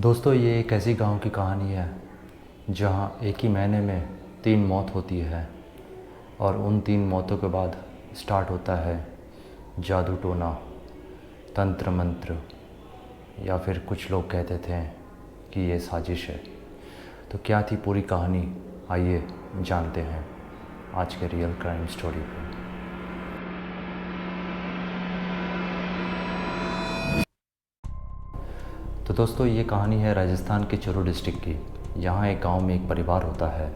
दोस्तों, ये एक ऐसी गांव की कहानी है जहां एक ही महीने में 3 मौत होती है और उन 3 मौतों के बाद स्टार्ट होता है जादू टोना, तंत्र मंत्र, या फिर कुछ लोग कहते थे कि ये साजिश है। तो क्या थी पूरी कहानी, आइए जानते हैं आज के रियल क्राइम स्टोरी पे। तो दोस्तों, ये कहानी है राजस्थान के चूरू डिस्ट्रिक्ट की। यहाँ एक गांव में एक परिवार होता है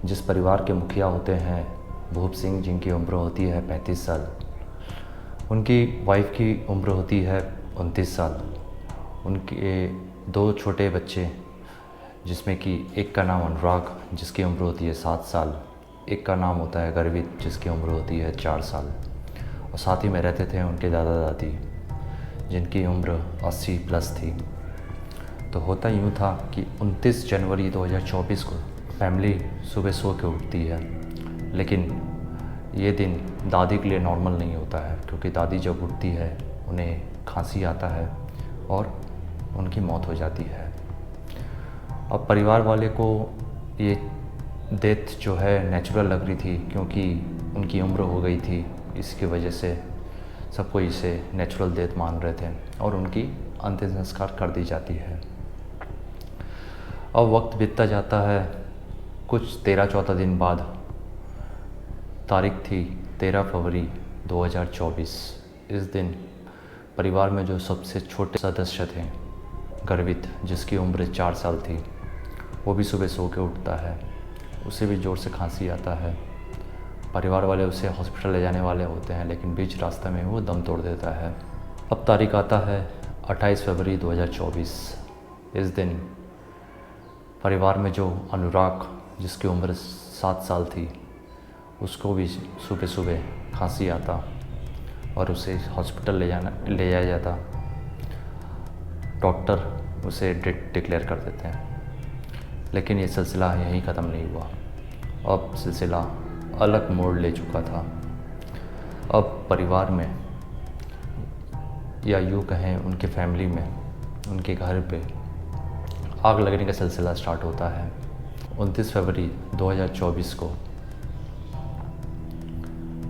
जिस परिवार के मुखिया होते हैं भूप सिंह, जिनकी उम्र होती है 35 साल। उनकी वाइफ की उम्र होती है 29 साल। उनके 2 छोटे बच्चे, जिसमें कि एक का नाम अनुराग जिसकी उम्र होती है 7 साल, एक का नाम होता है गर्वित जिसकी उम्र होती है 4 साल। और साथ ही में रहते थे उनके दादा दादी जिनकी उम्र 80 प्लस थी। तो होता यूँ था कि 29 जनवरी 2024 को फैमिली सुबह सो के उठती है, लेकिन ये दिन दादी के लिए नॉर्मल नहीं होता है, क्योंकि दादी जब उठती है उन्हें खांसी आता है और उनकी मौत हो जाती है। अब परिवार वाले को ये डेथ जो है नेचुरल लग रही थी, क्योंकि उनकी उम्र हो गई थी। इसकी वजह से सब कोई इसे नेचुरल डेथ मान रहे थे और उनकी अंतिम संस्कार कर दी जाती है। अब वक्त बीतता जाता है। कुछ 13-14 दिन बाद, तारीख थी 13 फरवरी 2024। इस दिन परिवार में जो सबसे छोटे सदस्य थे गर्वित, जिसकी उम्र 4 साल थी, वो भी सुबह सो के उठता है। उसे भी ज़ोर से खांसी आता है। परिवार वाले उसे हॉस्पिटल ले जाने वाले होते हैं, लेकिन बीच रास्ते में वो दम तोड़ देता है। अब तारीख आता है 28 फरवरी 2024। इस दिन परिवार में जो अनुराग, जिसकी उम्र 7 साल थी, उसको भी सुबह सुबह खांसी आता और उसे हॉस्पिटल ले जाया जाता। डॉक्टर उसे डेड डिक्लेयर कर देते हैं, लेकिन ये सिलसिला यहीं ख़त्म नहीं हुआ। अब सिलसिला अलग मोड़ ले चुका था। अब परिवार में, या यूँ कहें उनके फैमिली में, उनके घर पे आग लगने का सिलसिला स्टार्ट होता है। 29 फरवरी 2024 को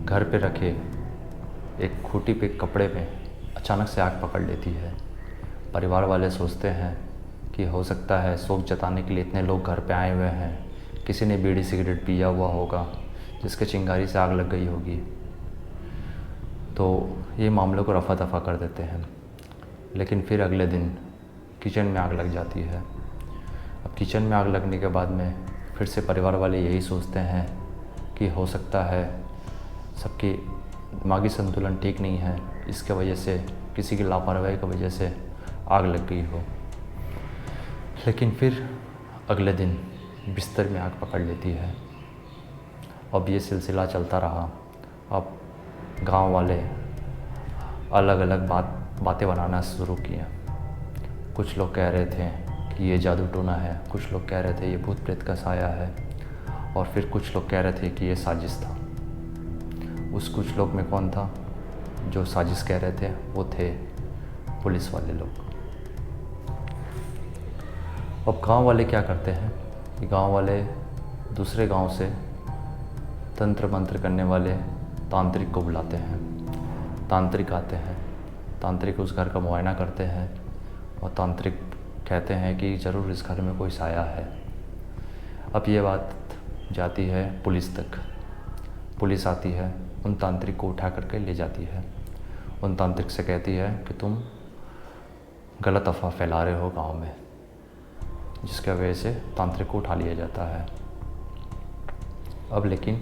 घर पे रखे एक खूंटी पे कपड़े में अचानक से आग पकड़ लेती है। परिवार वाले सोचते हैं कि हो सकता है शोक जताने के लिए इतने लोग घर पे आए हुए हैं, किसी ने बीड़ी सिगरेट पिया हुआ होगा जिसके चिंगारी से आग लग गई होगी। तो ये मामले को रफा दफा कर देते हैं। लेकिन फिर अगले दिन किचन में आग लग जाती है। अब किचन में आग लगने के बाद में फिर से परिवार वाले यही सोचते हैं कि हो सकता है सबकी दिमागी संतुलन ठीक नहीं है, इसके वजह से, किसी की लापरवाही की वजह से आग लग गई हो। लेकिन फिर अगले दिन बिस्तर में आग पकड़ लेती है। अब ये सिलसिला चलता रहा। अब गांव वाले अलग अलग बातें बनाना शुरू किए। कुछ लोग कह रहे थे कि ये जादू टोना है, कुछ लोग कह रहे थे ये भूत प्रेत का साया है, और फिर कुछ लोग कह रहे थे कि ये साजिश था। उस कुछ लोग में कौन था जो साजिश कह रहे थे? वो थे पुलिस वाले लोग। अब गांव वाले क्या करते हैं कि गांव वाले दूसरे गांव से तंत्र मंत्र करने वाले तांत्रिक को बुलाते हैं। तांत्रिक आते हैं, तांत्रिक उस घर का मुआयना करते हैं और तांत्रिक कहते हैं कि ज़रूर इस घर में कोई साया है। अब ये बात जाती है पुलिस तक। पुलिस आती है, उन तांत्रिक को उठा करके ले जाती है। उन तांत्रिक से कहती है कि तुम गलत अफवाह फैला रहे हो गांव में, जिसकी वजह से तांत्रिक को उठा लिया जाता है। अब लेकिन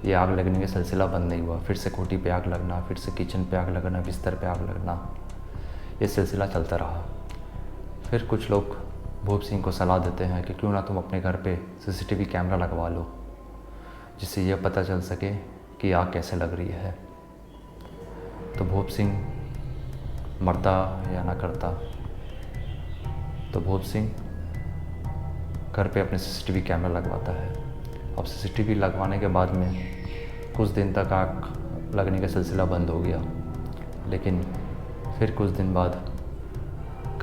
ये आग लगने का सिलसिला बंद नहीं हुआ। फिर से खूंटी पे आग लगना, फिर से किचन पे आग लगना, बिस्तर पे आग लगना, ये सिलसिला चलता रहा। फिर कुछ लोग भूप सिंह को सलाह देते हैं कि क्यों ना तुम अपने घर पे सीसीटीवी कैमरा लगवा लो, जिससे ये पता चल सके कि आग कैसे लग रही है। तो भूप सिंह मरता या ना करता, तो भूप सिंह घर पे अपने सीसीटीवी कैमरा लगवाता है। अब सीसीटीवी लगवाने के बाद में कुछ दिन तक आग लगने का सिलसिला बंद हो गया, लेकिन फिर कुछ दिन बाद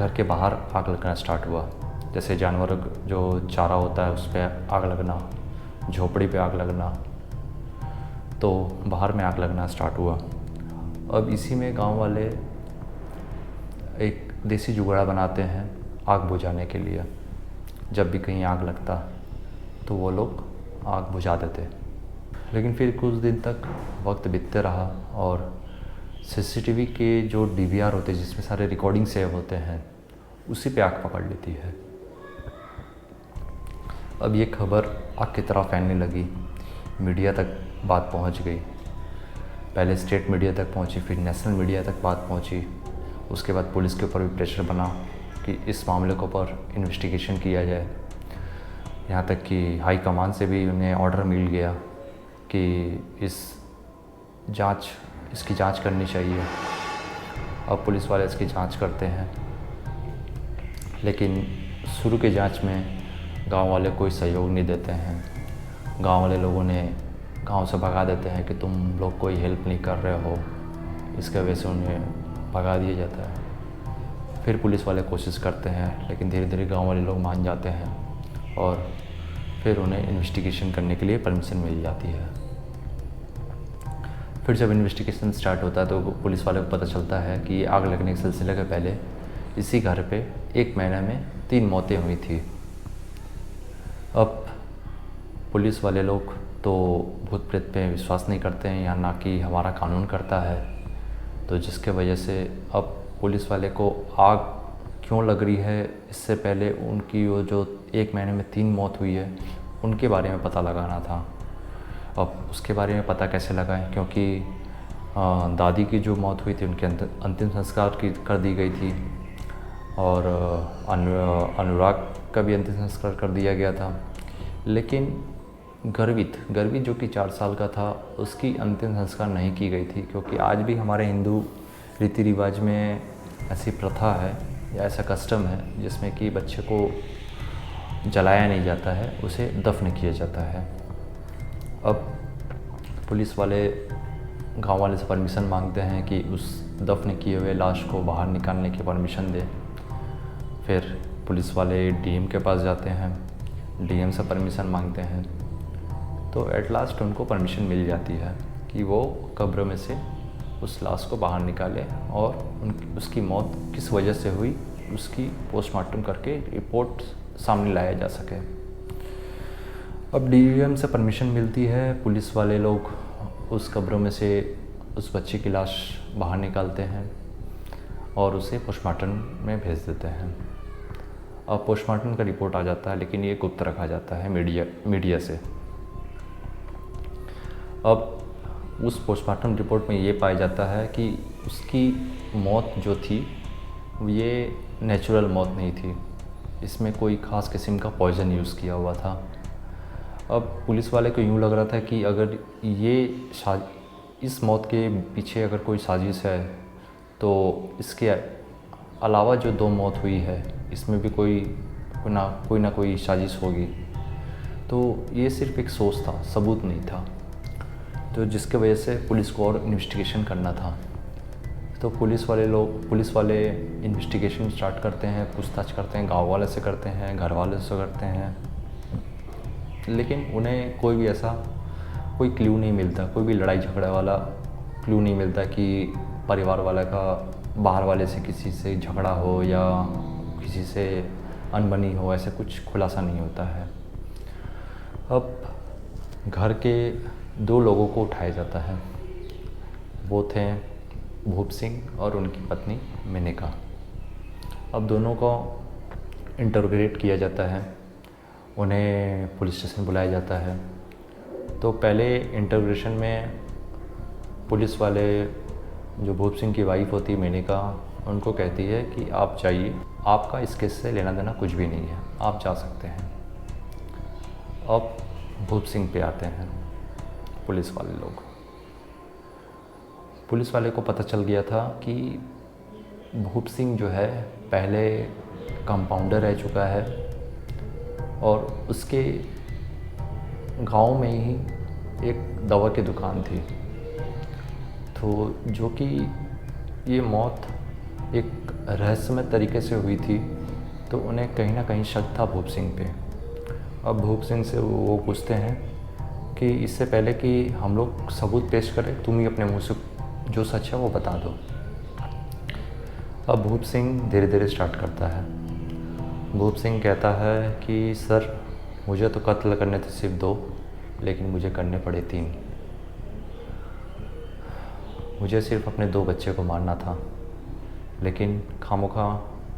घर के बाहर आग लगना स्टार्ट हुआ। जैसे जानवरों जो चारा होता है उस पर आग लगना, झोपड़ी पे आग लगना, तो बाहर में आग लगना स्टार्ट हुआ। अब इसी में गांव वाले एक देसी जुगाड़ बनाते हैं आग बुझाने के लिए। जब भी कहीं आग लगता तो वो लोग आग बुझा देते। लेकिन फिर कुछ दिन तक वक्त बीतते रहा और सीसीटीवी के जो डीवीआर होते हैं जिसमें सारे रिकॉर्डिंग सेव होते हैं, उसी पे आग पकड़ लेती है। अब ये खबर आग की तरह फैलने लगी, मीडिया तक बात पहुंच गई। पहले स्टेट मीडिया तक पहुंची, फिर नेशनल मीडिया तक बात पहुंची। उसके बाद पुलिस के ऊपर भी प्रेशर बना कि इस मामले के ऊपर इन्वेस्टिगेशन किया जाए। यहाँ तक कि हाई कमान से भी उन्हें ऑर्डर मिल गया कि इसकी जांच करनी चाहिए। अब पुलिस वाले इसकी जांच करते हैं, लेकिन शुरू के जांच में गांव वाले कोई सहयोग नहीं देते हैं। गांव वाले लोगों ने गांव से भगा देते हैं कि तुम लोग कोई हेल्प नहीं कर रहे हो, इसके वजह से उन्हें भगा दिया जाता है। फिर पुलिस वाले कोशिश करते हैं, लेकिन धीरे धीरे गांव वाले लोग मान जाते हैं और फिर उन्हें इन्वेस्टिगेशन करने के लिए परमिशन मिल जाती है। फिर जब इन्वेस्टिगेशन स्टार्ट होता है तो पुलिस वाले को पता चलता है कि ये आग लगने के सिलसिले के पहले इसी घर पे 1 महीने में 3 मौतें हुई थी। अब पुलिस वाले लोग तो भूत प्रेत पे विश्वास नहीं करते हैं, या ना कि हमारा कानून करता है। तो जिसके वजह से अब पुलिस वाले को आग क्यों लग रही है, इससे पहले उनकी वो जो 1 महीने में 3 मौत हुई है उनके बारे में पता लगाना था। अब उसके बारे में पता कैसे लगाएं, क्योंकि दादी की जो मौत हुई थी उनके अंतिम संस्कार कर दी गई थी और अनुराग का भी अंतिम संस्कार कर दिया गया था। लेकिन गर्वित जो कि 4 साल का था, उसकी अंतिम संस्कार नहीं की गई थी, क्योंकि आज भी हमारे हिंदू रीति रिवाज में ऐसी प्रथा है या ऐसा कस्टम है जिसमें कि बच्चे को जलाया नहीं जाता है, उसे दफन किया जाता है। अब पुलिस वाले गांव वाले से परमिशन मांगते हैं कि उस दफन किए हुए लाश को बाहर निकालने की परमिशन दे। फिर पुलिस वाले डीएम के पास जाते हैं, डीएम से परमिशन मांगते हैं, तो एट लास्ट उनको परमिशन मिल जाती है कि वो कब्र में से उस लाश को बाहर निकाले और उसकी मौत किस वजह से हुई उसकी पोस्टमार्टम करके रिपोर्ट सामने लाया जा सके। अब डीएम से परमिशन मिलती है, पुलिस वाले लोग उस कब्रों में से उस बच्चे की लाश बाहर निकालते हैं और उसे पोस्टमार्टम में भेज देते हैं। अब पोस्टमार्टम का रिपोर्ट आ जाता है, लेकिन ये गुप्त रखा जाता है मीडिया से। अब उस पोस्टमार्टम रिपोर्ट में ये पाया जाता है कि उसकी मौत जो थी ये नेचुरल मौत नहीं थी, इसमें कोई ख़ास किस्म का पॉइज़न यूज़ किया हुआ था। अब पुलिस वाले को यूँ लग रहा था कि अगर इस मौत के पीछे अगर कोई साजिश है तो इसके अलावा जो 2 मौत हुई है इसमें भी कोई ना कोई साजिश होगी। तो ये सिर्फ एक सोच था, सबूत नहीं था, तो जिसके वजह से पुलिस को और इन्वेस्टिगेशन करना था। तो पुलिस वाले इन्वेस्टिगेशन स्टार्ट करते हैं, पूछताछ करते हैं, गांव वाले से करते हैं, घर वाले से करते हैं, लेकिन उन्हें कोई भी ऐसा कोई क्लू नहीं मिलता, कोई भी लड़ाई झगड़ा वाला क्लू नहीं मिलता कि परिवार वाले का बाहर वाले से किसी से झगड़ा हो या किसी से अनबनी हो, ऐसे कुछ खुलासा नहीं होता है। अब घर के 2 लोगों को उठाया जाता है, वो थे भूप सिंह और उनकी पत्नी मेनका। अब दोनों को इंटरोगेट किया जाता है, उन्हें पुलिस स्टेशन बुलाया जाता है। तो पहले इंटरोगेशन में पुलिस वाले जो भूप सिंह की वाइफ होती है मेनका, उनको कहती है कि आप जाइए, आपका इस केस से लेना देना कुछ भी नहीं है, आप जा सकते हैं। अब भूप सिंह पे आते हैं पुलिस वाले लोग। पुलिस वाले को पता चल गया था कि भूप सिंह जो है पहले कंपाउंडर रह चुका है और उसके गांव में ही एक दवा की दुकान थी। तो जो कि ये मौत एक रहस्यमय तरीके से हुई थी, तो उन्हें कहीं ना कहीं शक था भूप सिंह पे। अब भूप सिंह से वो पूछते हैं कि इससे पहले कि हम लोग सबूत पेश करें, तुम ही अपने मुँह से जो सच है वो बता दो। अब भूप सिंह धीरे धीरे स्टार्ट करता है। भूप सिंह कहता है कि सर, मुझे तो कत्ल करने थे सिर्फ 2, लेकिन मुझे करने पड़े 3। मुझे सिर्फ अपने 2 बच्चे को मारना था, लेकिन खामोखा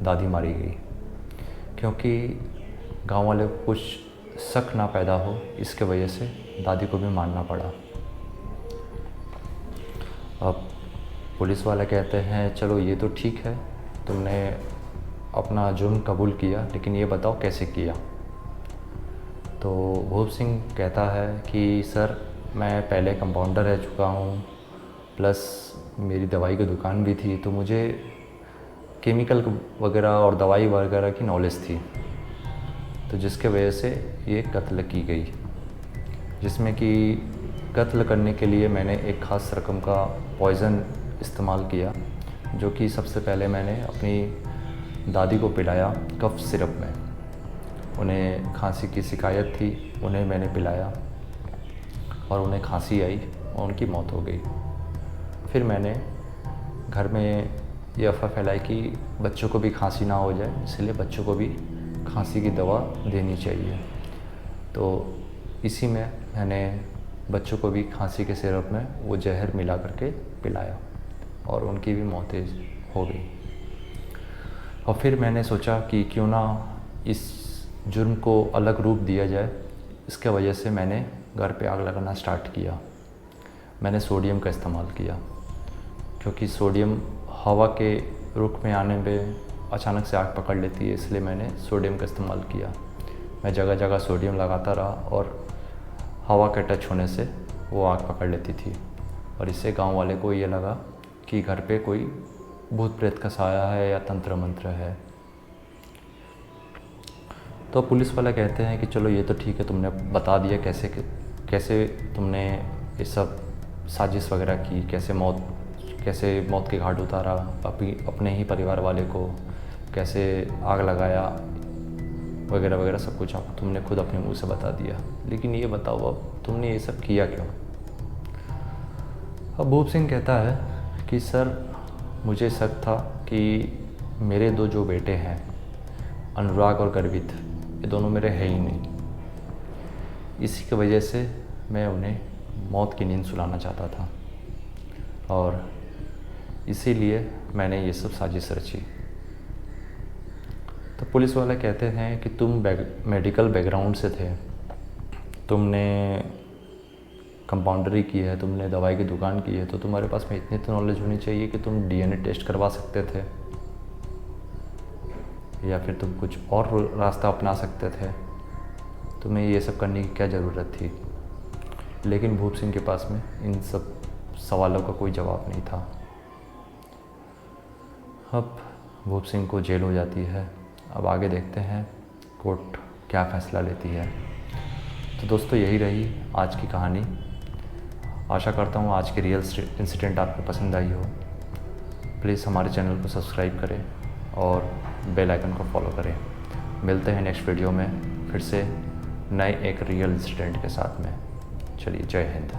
दादी मारी गई, क्योंकि गांव वाले को कुछ शक ना पैदा हो, इसके वजह से दादी को भी मारना पड़ा। अब पुलिस वाले कहते हैं चलो ये तो ठीक है, तुमने अपना जुर्म कबूल किया, लेकिन ये बताओ कैसे किया। तो भूप सिंह कहता है कि सर, मैं पहले कंपाउंडर रह चुका हूँ, प्लस मेरी दवाई की दुकान भी थी, तो मुझे केमिकल वगैरह और दवाई वगैरह की नॉलेज थी, तो जिसके वजह से ये कत्ल की गई, जिसमें कि कत्ल करने के लिए मैंने एक ख़ास रकम का पॉइज़न इस्तेमाल किया, जो कि सबसे पहले मैंने अपनी दादी को पिलाया कफ सिरप में। उन्हें खांसी की शिकायत थी, उन्हें मैंने पिलाया और उन्हें खांसी आई और उनकी मौत हो गई। फिर मैंने घर में ये अफवाह फैलाई कि बच्चों को भी खांसी ना हो जाए, इसलिए बच्चों को भी खांसी की दवा देनी चाहिए। तो इसी में मैंने बच्चों को भी खांसी के सिरप में वो जहर मिला करके पिलाया और उनकी भी मौत हो गई। और फिर मैंने सोचा कि क्यों ना इस जुर्म को अलग रूप दिया जाए। इसके वजह से मैंने घर पे आग लगाना स्टार्ट किया। मैंने सोडियम का इस्तेमाल किया, क्योंकि सोडियम हवा के रुख में आने पे अचानक से आग पकड़ लेती है, इसलिए मैंने सोडियम का इस्तेमाल किया। मैं जगह जगह सोडियम लगाता रहा और हवा के टच होने से वो आग पकड़ लेती थी, और इससे गांव वाले को ये लगा कि घर पे कोई भूत प्रेत का साया है या तंत्र मंत्र है। तो पुलिस वाले कहते हैं कि चलो ये तो ठीक है, तुमने बता दिया कैसे तुमने ये सब साजिश वगैरह की, कैसे मौत के घाट उतारा अपने ही परिवार वाले को, कैसे आग लगाया वगैरह वगैरह, सब कुछ तुमने खुद अपने मुंह से बता दिया। लेकिन ये बताओ, अब तुमने ये सब किया क्यों? अब भूप सिंह कहता है कि सर, मुझे शक था कि मेरे 2 जो बेटे हैं, अनुराग और गर्वित, ये दोनों मेरे हैं ही नहीं। इसी की वजह से मैं उन्हें मौत की नींद सुलाना चाहता था, और इसीलिए मैंने ये सब साजिश रची। तो पुलिस वाले कहते हैं कि तुम मेडिकल बैकग्राउंड से थे, तुमने कंपाउंडरी की है, तुमने दवाई की दुकान की है, तो तुम्हारे पास में इतनी तो नॉलेज होनी चाहिए कि तुम डीएनए टेस्ट करवा सकते थे, या फिर तुम कुछ और रास्ता अपना सकते थे। तुम्हें ये सब करने की क्या ज़रूरत थी? लेकिन भूप सिंह के पास में इन सब सवालों का कोई जवाब नहीं था। अब भूप सिंह को जेल हो जाती है। अब आगे देखते हैं कोर्ट क्या फ़ैसला लेती है। तो दोस्तों, यही रही आज की कहानी। आशा करता हूँ आज की रियल इंसिडेंट आपको पसंद आई हो। प्लीज़ हमारे चैनल को सब्सक्राइब करें और बेल आइकन को फॉलो करें। मिलते हैं नेक्स्ट वीडियो में फिर से नए एक रियल इंसिडेंट के साथ में। चलिए, जय हिंद।